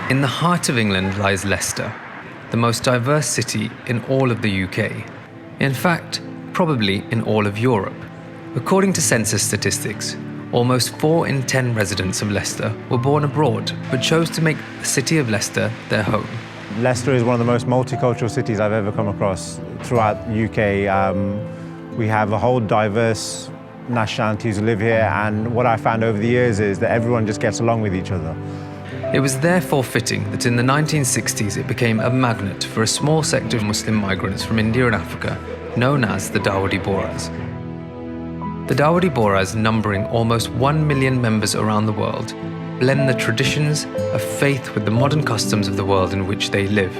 In the heart of England lies Leicester, the most diverse city in all of the UK. In fact, probably in all of Europe. According to census statistics, almost 4 in 10 residents of Leicester were born abroad, but chose to make the city of Leicester their home. Leicester is one of the most multicultural cities I've ever come across throughout the UK. We have a whole diverse nationalities who live here, and what I found over the years is that everyone just gets along with each other. It was therefore fitting that in the 1960s it became a magnet for a small sector of Muslim migrants from India and Africa, known as the Dawoodi Bohras. The Dawoodi Bohras, numbering almost 1 million members around the world, blend the traditions of faith with the modern customs of the world in which they live.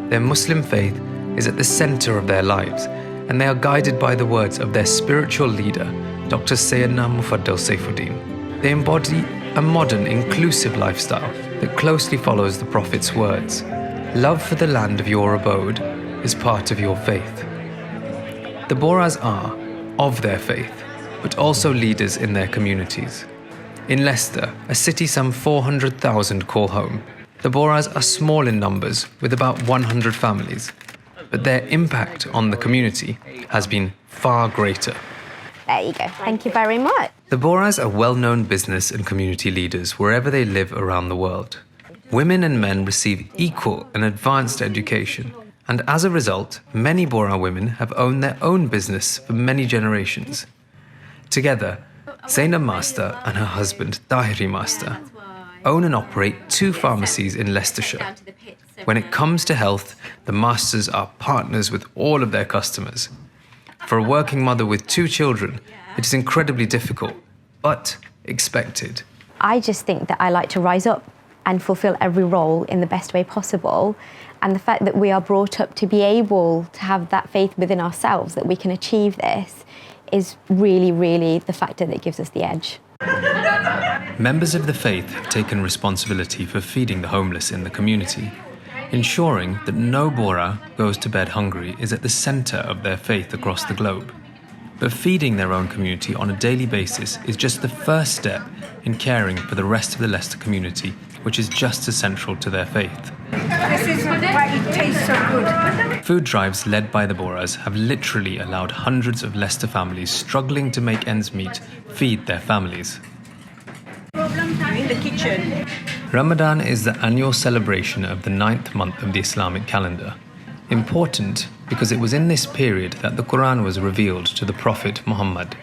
Their Muslim faith is at the center of their lives, and they are guided by the words of their spiritual leader, Dr. Sayyidina Mufaddal Saifuddin. They embody a modern, inclusive lifestyle that closely follows the Prophet's words. Love for the land of your abode is part of your faith. The Bohras are of their faith, but also leaders in their communities. In Leicester, a city some 400,000 call home, the Bohras are small in numbers with about 100 families, but their impact on the community has been far greater. There you go. Thank you very much. The Bohras are well-known business and community leaders wherever they live around the world. Women and men receive equal and advanced education, and as a result, many Bohra women have owned their own business for many generations. Together, Zainab Master and her husband, Tahiri Master, own and operate 2 pharmacies in Leicestershire. When it comes to health, the Masters are partners with all of their customers. For a working mother with 2 children, it is incredibly difficult, but expected. I just think that I like to rise up and fulfill every role in the best way possible. And the fact that we are brought up to be able to have that faith within ourselves that we can achieve this is really, really the factor that gives us the edge. Members of the faith have taken responsibility for feeding the homeless in the community. Ensuring that no Bohra goes to bed hungry is at the centre of their faith across the globe. But feeding their own community on a daily basis is just the first step in caring for the rest of the Leicester community, which is just as central to their faith. This is why it tastes so good. Food drives led by the Bohras have literally allowed hundreds of Leicester families struggling to make ends meet feed their families. In the kitchen. Ramadan is the annual celebration of the 9th month of the Islamic calendar. Important because it was in this period that the Quran was revealed to the Prophet Muhammad.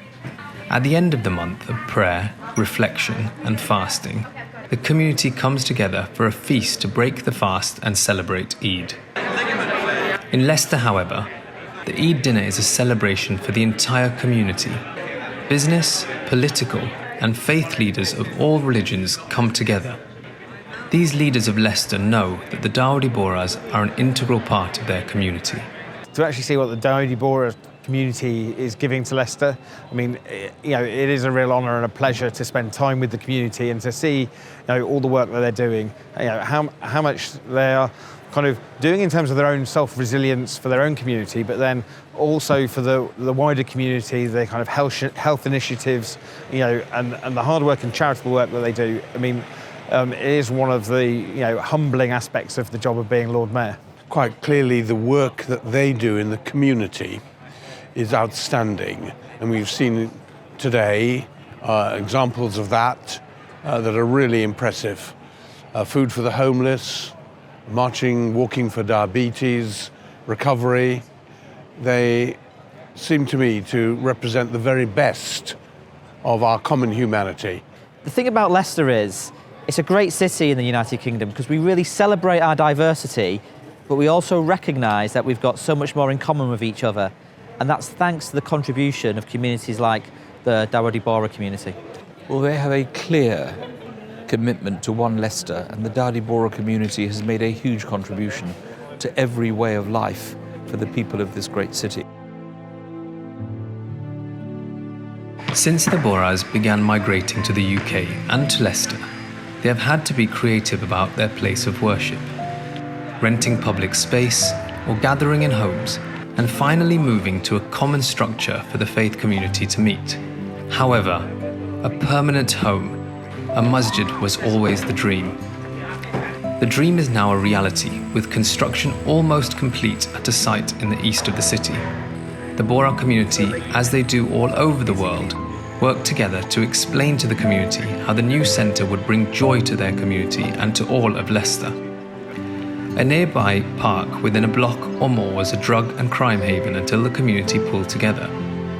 At the end of the month of prayer, reflection and fasting, the community comes together for a feast to break the fast and celebrate Eid. In Leicester, however, the Eid dinner is a celebration for the entire community. Business, political and faith leaders of all religions come together. These leaders of Leicester know that the Dawoodi Bohras are an integral part of their community. To actually see what the Dawoodi Bohra community is giving to Leicester, I mean, it is a real honour and a pleasure to spend time with the community and to see, all the work that they're doing, how much they are kind of doing in terms of their own self-resilience for their own community, but then also for the wider community, their kind of health initiatives, and the hard work and charitable work that they do. I mean, it is one of the humbling aspects of the job of being Lord Mayor. Quite clearly, the work that they do in the community is outstanding, and we've seen today examples of that that are really impressive. Food for the homeless, walking for diabetes, recovery. They seem to me to represent the very best of our common humanity. The thing about Leicester is, it's a great city in the United Kingdom because we really celebrate our diversity, but we also recognise that we've got so much more in common with each other. And that's thanks to the contribution of communities like the Dawoodi Bohra community. Well, they have a clear commitment to one Leicester, and the Dawoodi Bohra community has made a huge contribution to every way of life for the people of this great city. Since the Bohras began migrating to the UK and to Leicester, they have had to be creative about their place of worship. Renting public space or gathering in homes and finally moving to a common structure for the faith community to meet. However, a permanent home, a masjid, was always the dream. The dream is now a reality, with construction almost complete at a site in the east of the city. The Bohra community, as they do all over the world, work together to explain to the community how the new centre would bring joy to their community and to all of Leicester. A nearby park within a block or more was a drug and crime haven until the community pulled together,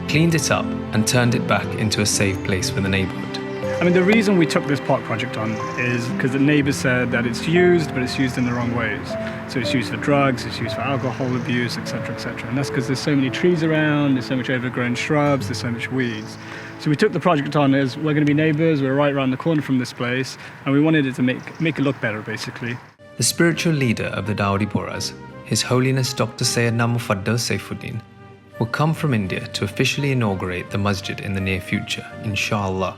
cleaned it up and turned it back into a safe place for the neighbourhood. I mean, the reason we took this park project on is because the neighbours said that it's used, but it's used in the wrong ways. So it's used for drugs, it's used for alcohol abuse, etc., etc. And that's because there's so many trees around, there's so much overgrown shrubs, there's so much weeds. So we took the project on as we're going to be neighbours, we're right around the corner from this place, and we wanted it to make it look better, basically. The spiritual leader of the Dawoodi Bohras, His Holiness Dr. Sayyidina Mufaddal Saifuddin, will come from India to officially inaugurate the masjid in the near future, inshallah.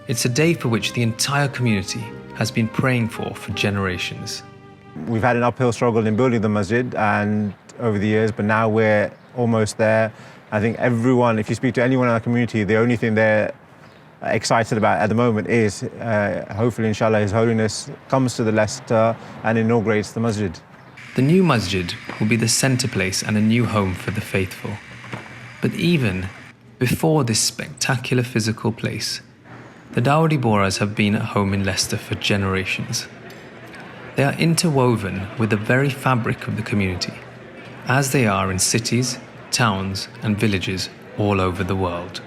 It's a day for which the entire community has been praying for generations. We've had an uphill struggle in building the masjid and over the years, but now we're almost there. I think everyone, if you speak to anyone in our community, the only thing they're excited about at the moment is hopefully, inshallah, His Holiness comes to the Leicester and inaugurates the masjid. The new masjid will be the centre place and a new home for the faithful. But even before this spectacular physical place, the Dawoodi Bohras have been at home in Leicester for generations. They are interwoven with the very fabric of the community, as they are in cities, towns and villages all over the world.